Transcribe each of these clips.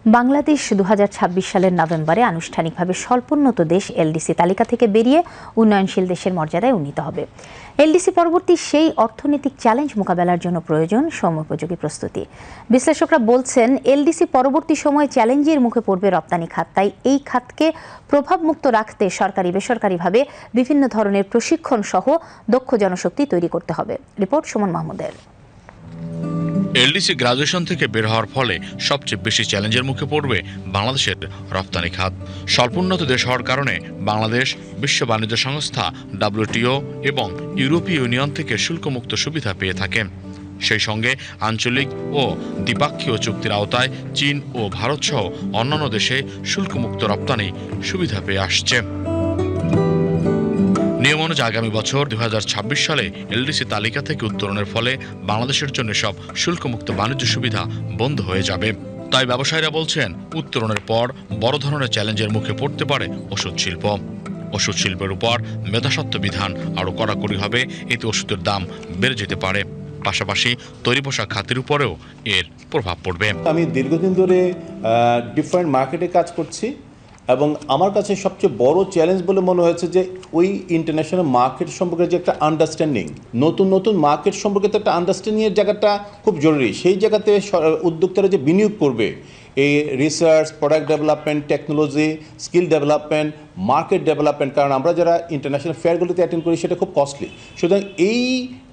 বাংলাদেশ 2026 সালের নভেম্বরে আনুষ্ঠানিকভাবে স্বল্পোন্নত দেশ এলডিসি তালিকা থেকে বেরিয়ে উন্নয়নশীল দেশের মর্যাদায় উন্নীত হবে। এলডিসি পরবর্তী সেই অর্থনৈতিক চ্যালেঞ্জ মোকাবেলার জন্য প্রয়োজন সময়োপযোগী প্রস্তুতি। বিশ্লেষকরা বলছেন, এলডিসি পরবর্তী সময়ে চ্যালেঞ্জের মুখে পড়বে রপ্তানি খাত। তাই এই খাতকে প্রভাবমুক্ত রাখতে সরকারি বেসরকারিভাবে বিভিন্ন ধরনের প্রশিক্ষণ সহ দক্ষ জনশক্তি তৈরি করতে হবে। রিপোর্ট সুমন মাহমুদের। এলডিসি গ্রাজুয়েশন থেকে বের হওয়ার ফলে সবচেয়ে বেশি চ্যালেঞ্জের মুখে পড়বে বাংলাদেশের রপ্তানি খাত। স্বল্পোন্নত দেশ হওয়ার কারণে বাংলাদেশ বিশ্ব বাণিজ্য সংস্থা WTO এবং ইউরোপীয় ইউনিয়ন থেকে শুল্কমুক্ত সুবিধা পেয়ে থাকে। সেই সঙ্গে আঞ্চলিক ও দ্বিপাক্ষীয় চুক্তির আওতায় চীন ও ভারত সহ অন্যান্য দেশে শুল্কমুক্ত রপ্তানি সুবিধা পেয়ে আসছে। নিয়ম অনুযায়ী আগামী বছর 2026 সালে এলডিসি তালিকা থেকে উত্তরণের ফলে বাংলাদেশের জন্য সব শুল্কমুক্ত বাণিজ্য সুবিধা বন্ধ হয়ে যাবে। তাই ব্যবসায়ীরা বলছেন, উত্তরণের পর বড় ধরনের চ্যালেঞ্জের মুখে পড়তে পারে ওষুধ শিল্প। ওষুধ শিল্পের উপর মেধাস্বত্ব বিধান আরও কড়াকড়ি হবে, এতে ওষুধের দাম বেড়ে যেতে পারে। পাশাপাশি তৈরি পোশাক খাতের উপরেও এর প্রভাব পড়বে। আমি দীর্ঘদিন ধরে ডিফারেন্ট মার্কেটে কাজ করছি এবং আমার কাছে সবচেয়ে বড় চ্যালেঞ্জ বলে মনে হয়েছে যে ওই ইন্টারন্যাশনাল মার্কেট সম্পর্কে যে একটা আন্ডারস্ট্যান্ডিং, নতুন মার্কেট সম্পর্কে তো একটা আন্ডারস্ট্যান্ডিংয়ের জায়গাটা খুব জরুরি। সেই জায়গাতে উদ্যোক্তারা যে বিনিয়োগ করবে এই research, product development, technology, skill development, market development, কারণ আমরা যারা ইন্টারন্যাশনাল ফেয়ারগুলোতে অ্যাটেন্ড করি সেটা খুব কস্টলি। সুতরাং এই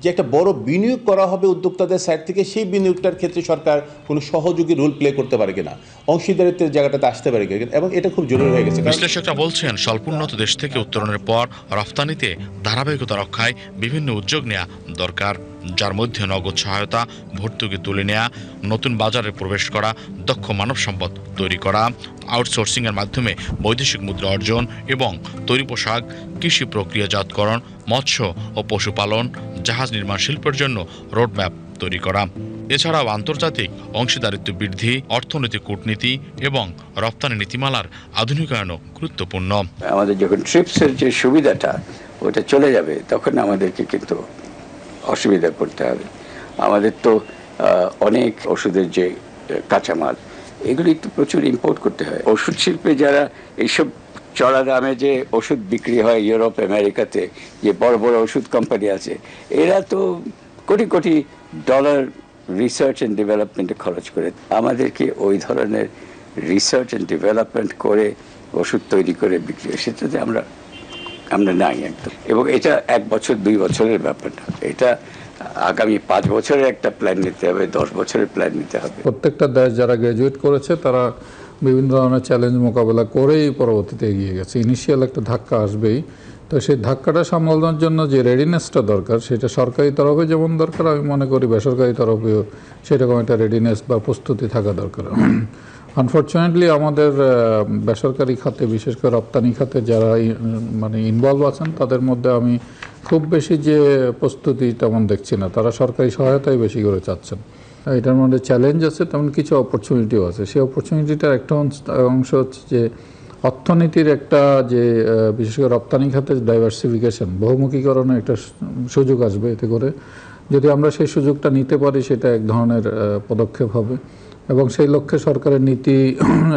যে একটা বড় বিনিয়োগ করা হবে উদ্যোক্তাদের সাইড থেকে, সেই বিনিয়োগটার ক্ষেত্রে সরকার কোনো সহযোগী রোল প্লে করতে পারে কিনা, অংশীদারিত্বের জায়গাটাতে আসতে পারে কিনা, এবং এটা খুব জরুরি হয়ে গেছে। বিশ্লেষকরা বলছেন, স্বল্পোন্নত দেশ থেকে উত্তরণের পর রফতানিতে ধারাবাহিকতা রক্ষায় বিভিন্ন উদ্যোগ নেওয়া দরকার, যার মধ্যে নগদ সহায়তা, ভর্তুকি তুলে নেওয়া, নতুন বাজারে প্রবেশ করা, দক্ষ মানব সম্পদ তৈরি করা, আউটসোর্সিং এর মাধ্যমে বৈদেশিক মুদ্রা অর্জন এবং তৈরি পোশাক, কৃষি প্রক্রিয়াজাতকরণ, মৎস্য ও পশুপালন, জাহাজ নির্মাণ শিল্পের জন্য রোডম্যাপ তৈরি করা। এছাড়াও আন্তর্জাতিক অংশীদারিত্ব বৃদ্ধি, অর্থনৈতিক কূটনীতি এবং রপ্তানি নীতিমালার আধুনিকায়নও গুরুত্বপূর্ণ। আমাদের যখন ট্রিপসের যে সুবিধাটা ওটা চলে যাবে, তখন আমাদেরকে কিন্তু অসুবিধা পড়তে হবে। আমাদের তো অনেক ওষুধের যে কাঁচামাল, এগুলি একটু প্রচুর ইম্পোর্ট করতে হয়। ওষুধ শিল্পে যারা এইসব চড়া দামে যে ওষুধ বিক্রি হয় ইউরোপ, আমেরিকাতে, যে বড় বড় ওষুধ কোম্পানি আছে, এরা তো crore crore dollar research and ডেভেলপমেন্টে খরচ করে। আমাদেরকে ওই ধরনের রিসার্চ অ্যান্ড ডেভেলপমেন্ট করে ওষুধ তৈরি করে বিক্রি হয়, সেটাতে আমরা নাই একদম। এবং এটা 1 বছর 2 বছরের ব্যাপার না, এটা আগামী 5 বছরের একটা প্ল্যান নিতে হবে, 10 বছরের প্ল্যান নিতে হবে। প্রত্যেকটা দেশ যারা গ্র্যাজুয়েট করেছে তারা বিভিন্ন ধরনের চ্যালেঞ্জ মোকাবেলা করেই পরবর্তীতে এগিয়ে গেছে। ইনিশিয়াল একটা ধাক্কা আসবেই, তো সেই ধাক্কাটা সামলানোর জন্য যে রেডিনেসটা দরকার, সেটা সরকারি তরফে যেমন দরকার, আমি মনে করি বেসরকারি তরফেও সেরকম একটা রেডিনেস বা প্রস্তুতি থাকা দরকার। আনফর্চুনেটলি আমাদের বেসরকারি খাতে, বিশেষ করে রপ্তানি খাতে যারা ইনভলভ আছেন, তাদের মধ্যে আমি খুব বেশি যে প্রস্তুতি তেমন দেখছি না। তারা সরকারি সহায়তাই বেশি করে চাচ্ছেন। এটার মধ্যে চ্যালেঞ্জ আছে, তেমন কিছু অপরচুনিটিও আছে। সেই অপরচুনিটিটার একটা অংশ হচ্ছে যে অর্থনীতির একটা যে বিশেষ করে রপ্তানি খাতে ডাইভার্সিফিকেশন, বহুমুখীকরণের একটা সুযোগ আসবে। এতে করে যদি আমরা সেই সুযোগটা নিতে পারি, সেটা এক ধরনের পদক্ষেপ হবে এবং সেই লক্ষ্যে সরকারের নীতি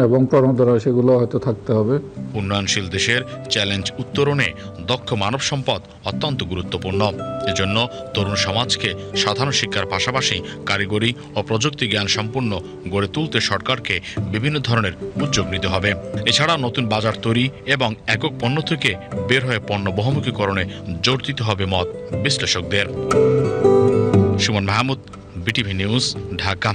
এবং প্রণোদনা সেগুলো হয়তো থাকতে হবে। উন্নয়নশীল দেশের চ্যালেঞ্জ উত্তরণে দক্ষ মানব সম্পদ অত্যন্ত গুরুত্বপূর্ণ। এজন্য তরুণ সমাজকে সাধারণ শিক্ষার পাশাপাশি কারিগরি ও প্রযুক্তি জ্ঞান সম্পন্ন গড়ে তুলতে সরকারকে বিভিন্ন ধরনের উদ্যোগ নিতে হবে। এছাড়া নতুন বাজার তৈরি এবং একক পণ্য থেকে বের হয়ে পণ্য বহুমুখীকরণে জোর দিতে হবে মত বিশ্লেষকদের। Suman Mahmud, BTV news, Dhaka.